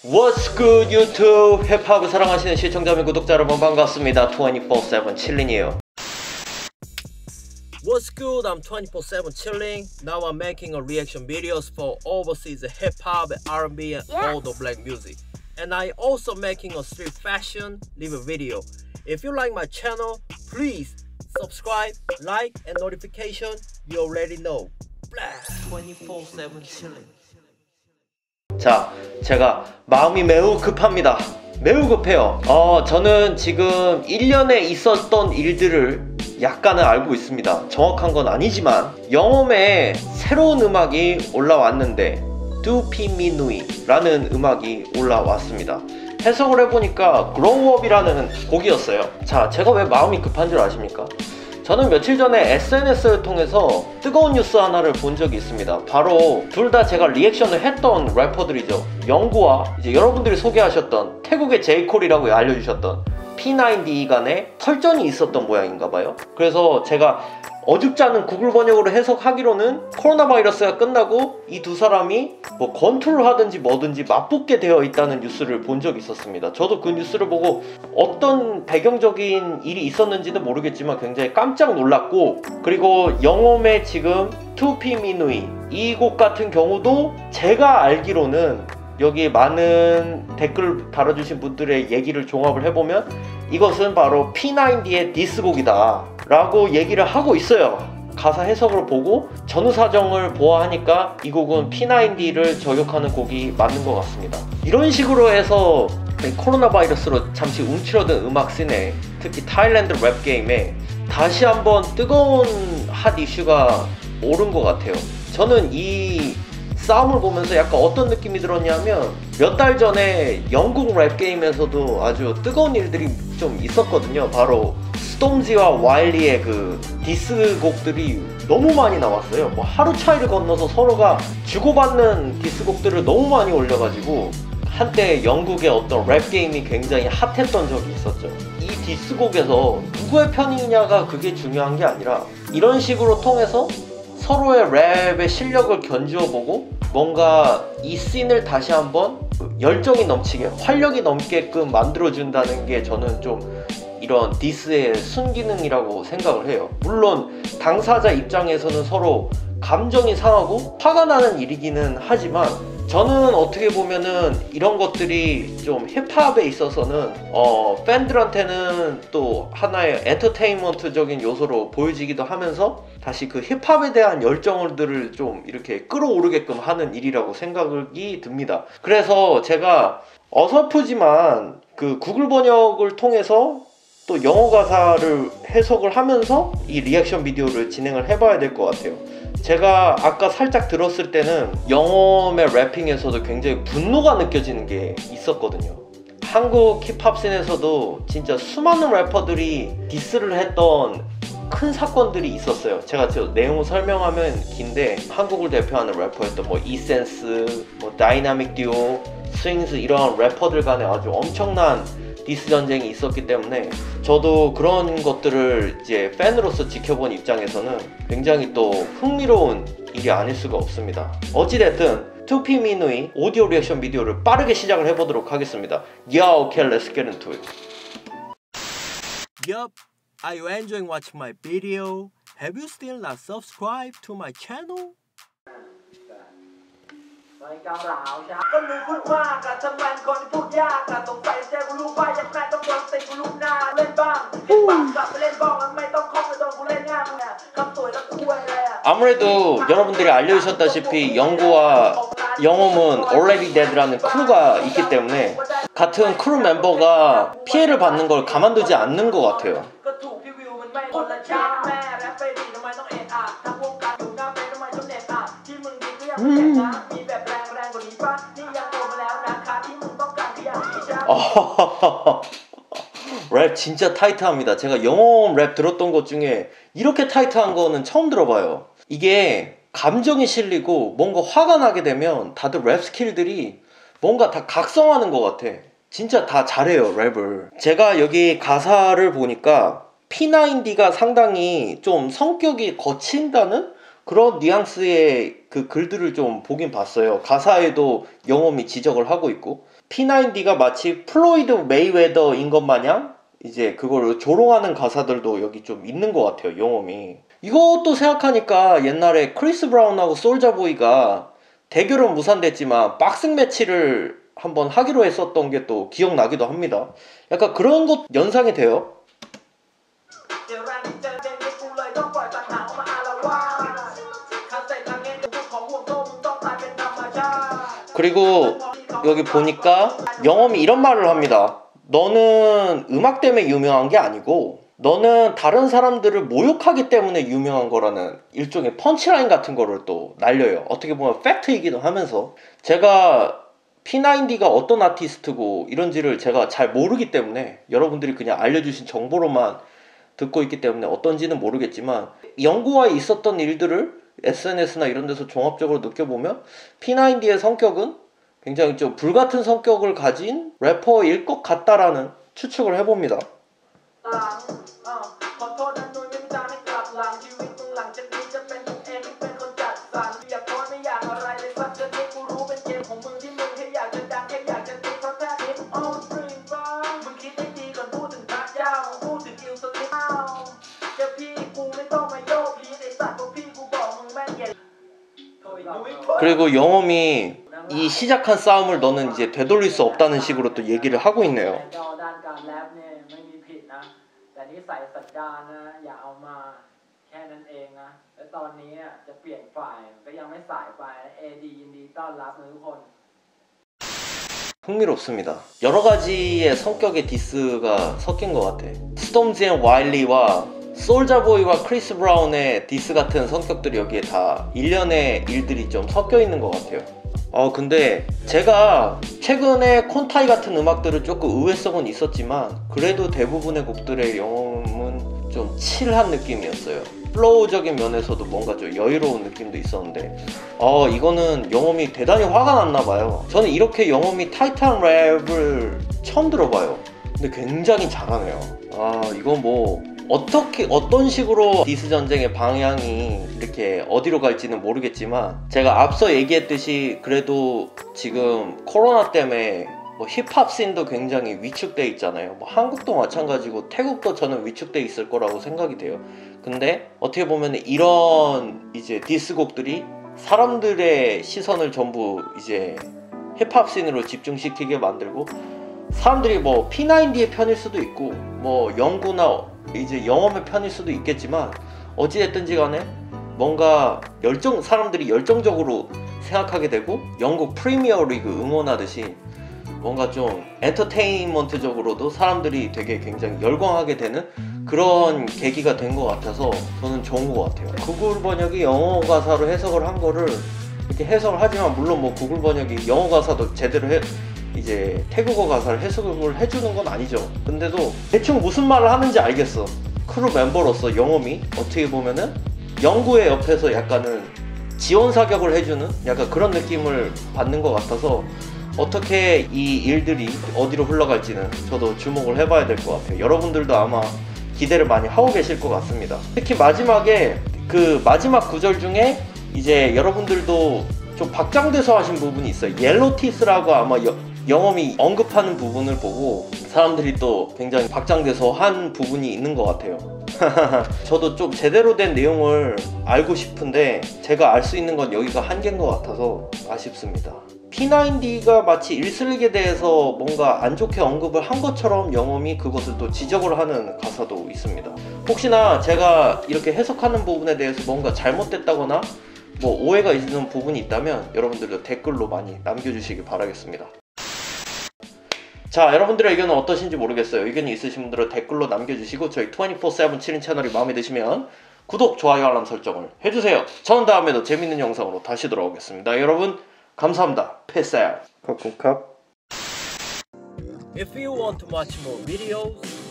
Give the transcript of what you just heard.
What's good YouTube? 힙합을 사랑하시는 시청자 및 구독자 여러분 반갑습니다. 24/7 칠린이에요. What's good? I'm 24/7 chilling. Now I'm making a reaction videos for overseas hip-hop, R&B and all the black music. And I also making a street fashion review video. If you like my channel, please subscribe, like and notification. You already know. 24/7 chilling. 자, 제가 마음이 매우 급합니다. 매우 급해요. 저는 지금 1년에 있었던 일들을 약간은 알고 있습니다. 정확한 건 아니지만 영엄에 새로운 음악이 올라왔는데 두피미누이 라는 음악이 올라왔습니다. 해석을 해보니까 그로우업이라는 곡이었어요. 자, 제가 왜 마음이 급한 줄 아십니까? 저는 며칠 전에 SNS를 통해서 뜨거운 뉴스 하나를 본 적이 있습니다. 바로 둘 다 제가 리액션을 했던 래퍼들이죠. 영구와 이제 여러분들이 소개하셨던 태국의 제이콜이라고 알려주셨던 P9D 간에 설전이 있었던 모양인가봐요. 그래서 제가 어줍지 않은 구글 번역으로 해석하기로는 코로나 바이러스가 끝나고 이 두 사람이 뭐 권투를 하든지 뭐든지 맞붙게 되어 있다는 뉴스를 본 적이 있었습니다. 저도 그 뉴스를 보고 어떤 배경적인 일이 있었는지는 모르겠지만 굉장히 깜짝 놀랐고, 그리고 영엄의 지금 투피미누이 이 곡 같은 경우도 제가 알기로는 여기 많은 댓글 달아주신 분들의 얘기를 종합을 해보면 이것은 바로 P9D의 디스곡이다 라고 얘기를 하고 있어요. 가사 해석을 보고 전후 사정을 보아하니까 이 곡은 P9D를 저격하는 곡이 맞는 것 같습니다. 이런 식으로 해서 코로나 바이러스로 잠시 움츠러든 음악 씬에, 특히 타일랜드 랩 게임에 다시 한번 뜨거운 핫 이슈가 오른 것 같아요. 저는 이 싸움을 보면서 약간 어떤 느낌이 들었냐면 몇 달 전에 영국 랩 게임에서도 아주 뜨거운 일들이 좀 있었거든요. 바로 스톰지와 와일리의 그 디스 곡들이 너무 많이 나왔어요. 뭐 하루 차이를 건너서 서로가 주고받는 디스 곡들을 너무 많이 올려가지고 한때 영국의 어떤 랩 게임이 굉장히 핫했던 적이 있었죠. 이 디스 곡에서 누구의 편이냐가 그게 중요한 게 아니라 이런 식으로 통해서 서로의 랩의 실력을 견주어보고 뭔가 이 씬을 다시 한번 열정이 넘치게, 활력이 넘게끔 만들어준다는 게 저는 좀 이런 디스의 순기능이라고 생각을 해요. 물론 당사자 입장에서는 서로 감정이 상하고 화가 나는 일이기는 하지만 저는 어떻게 보면은 이런 것들이 좀 힙합에 있어서는 팬들한테는 또 하나의 엔터테인먼트적인 요소로 보여지기도 하면서 다시 그 힙합에 대한 열정들을 좀 이렇게 끌어오르게끔 하는 일이라고 생각이 듭니다. 그래서 제가 어설프지만 그 구글 번역을 통해서 또 영어 가사를 해석을 하면서 이 리액션 비디오를 진행을 해봐야 될 것 같아요. 제가 아까 살짝 들었을 때는 영엄의 래핑에서도 굉장히 분노가 느껴지는 게 있었거든요. 한국 힙합 씬에서도 진짜 수많은 래퍼들이 디스를 했던 큰 사건들이 있었어요. 제가 내용을 설명하면 긴데 한국을 대표하는 래퍼였던 뭐 이센스, 뭐 다이나믹 듀오, 스윙스 이런 래퍼들 간에 아주 엄청난 디스 전쟁이 있었기 때문에 저도 그런 것들을 이제 팬으로서 지켜본 입장에서는 굉장히 또 흥미로운 일이 아닐 수가 없습니다. 어찌됐든 투피미누이 오디오 리액션 비디오를 빠르게 시작을 해보도록 하겠습니다. Yo, okay, let's get into it. Yup, are you enjoying watching my video? Have you still not subscribed to my channel? 아무래도 여러분들이 알려주셨다시피 영구와 영엄은 Already Dead라는 크루가 있기 때문에 같은 크루 멤버가 피해를 받는 걸 가만두지 않는 것 같아요. 랩 진짜 타이트합니다. 제가 영어 랩 들었던 것 중에 이렇게 타이트한 거는 처음 들어봐요. 이게 감정이 실리고 뭔가 화가 나게 되면 다들 랩 스킬들이 뭔가 다 각성하는 것 같아. 진짜 다 잘해요, 랩을. 제가 여기 가사를 보니까 P9D가 상당히 좀 성격이 거친다는 그런 뉘앙스의 그 글들을 좀 보긴 봤어요. 가사에도 영험이 지적을 하고 있고, P90가 마치 플로이드 메이웨더인 것 마냥 이제 그걸 조롱하는 가사들도 여기 좀 있는 것 같아요, 영험이. 이것도 생각하니까 옛날에 크리스 브라운하고 솔자보이가 대결은 무산됐지만 박싱 매치를 한번 하기로 했었던 게 또 기억나기도 합니다. 약간 그런 것 연상이 돼요. 그리고 여기 보니까 영험이 이런 말을 합니다. 너는 음악 때문에 유명한 게 아니고 너는 다른 사람들을 모욕하기 때문에 유명한 거라는 일종의 펀치라인 같은 거를 또 날려요. 어떻게 보면 팩트이기도 하면서, 제가 P90가 어떤 아티스트고 이런지를 제가 잘 모르기 때문에 여러분들이 그냥 알려주신 정보로만 듣고 있기 때문에 어떤지는 모르겠지만, 영구와에 있었던 일들을 SNS나 이런 데서 종합적으로 느껴보면 P90의 성격은 굉장히 좀 불같은 성격을 가진 래퍼일 것 같다라는 추측을 해봅니다. 그리고 영험이 이 시작한 싸움을 너는 이제 되돌릴 수 없다는 식으로 또 얘기를 하고 있네요. 흥미롭습니다. 여러 가지의 성격의 디스가 섞인 것 같아. 스톰즈 앤 와일리와 솔자보이와 크리스 브라운의 디스 같은 성격들이 여기에 다 일련의 일들이 좀 섞여 있는 것 같아요. 근데 제가 최근에 콘타이 같은 음악들은 조금 의외성은 있었지만 그래도 대부분의 곡들의 영험은 좀 칠한 느낌이었어요. 플로우적인 면에서도 뭔가 좀 여유로운 느낌도 있었는데 이거는 영험이 대단히 화가 났나봐요. 저는 이렇게 영험이 타이트한 랩을 처음 들어봐요. 근데 굉장히 잘하네요. 이건 뭐 어떤 식으로 디스 전쟁의 방향이 이렇게 어디로 갈지는 모르겠지만, 제가 앞서 얘기했듯이 그래도 지금 코로나 때문에 뭐 힙합 씬도 굉장히 위축돼 있잖아요. 뭐 한국도 마찬가지고 태국도 저는 위축돼 있을 거라고 생각이 돼요. 근데 어떻게 보면 이런 이제 디스곡들이 사람들의 시선을 전부 이제 힙합 씬으로 집중시키게 만들고, 사람들이 뭐 P90의 편일 수도 있고 뭐 영구나 이제 영험의 편일 수도 있겠지만, 어찌됐든지 간에 뭔가 사람들이 열정적으로 생각하게 되고, 영국 프리미어 리그 응원하듯이 뭔가 좀 엔터테인먼트적으로도 사람들이 되게 굉장히 열광하게 되는 그런 계기가 된 것 같아서 저는 좋은 것 같아요. 구글 번역이 영어 가사로 해석을 한 거를 이렇게 해석을 하지만, 물론 뭐 구글 번역이 영어 가사도 제대로 이제 태국어 가사를 해석을 해주는 건 아니죠. 근데도 대충 무슨 말을 하는지 알겠어. 크루 멤버로서 영험이 어떻게 보면은 영구의 옆에서 약간은 지원 사격을 해주는 약간 그런 느낌을 받는 것 같아서, 어떻게 이 일들이 어디로 흘러갈지는 저도 주목을 해봐야 될 것 같아요. 여러분들도 아마 기대를 많이 하고 계실 것 같습니다. 특히 마지막에 그 마지막 구절 중에 이제 여러분들도 좀 박장대소 하신 부분이 있어요. 옐로티스라고 아마 영험이 언급하는 부분을 보고 사람들이 또 굉장히 박장대소 한 부분이 있는 것 같아요. 저도 좀 제대로 된 내용을 알고 싶은데 제가 알 수 있는 건 여기가 한계인 것 같아서 아쉽습니다. P90가 마치 일슬릭에 대해서 뭔가 안 좋게 언급을 한 것처럼 영험이 그것을 또 지적을 하는 가사도 있습니다. 혹시나 제가 이렇게 해석하는 부분에 대해서 뭔가 잘못됐다거나 뭐 오해가 있는 부분이 있다면 여러분들도 댓글로 많이 남겨주시기 바라겠습니다. 자, 여러분들의 의견은 어떠신지 모르겠어요. 의견이 있으신 분들은 댓글로 남겨주시고, 저희 24/7 7인 채널이 마음에 드시면 구독, 좋아요, 알람 설정을 해주세요. 저는 다음에도 재밌는 영상으로 다시 돌아오겠습니다. 여러분 감사합니다. Peace out. 컵. If you want to watch more videos,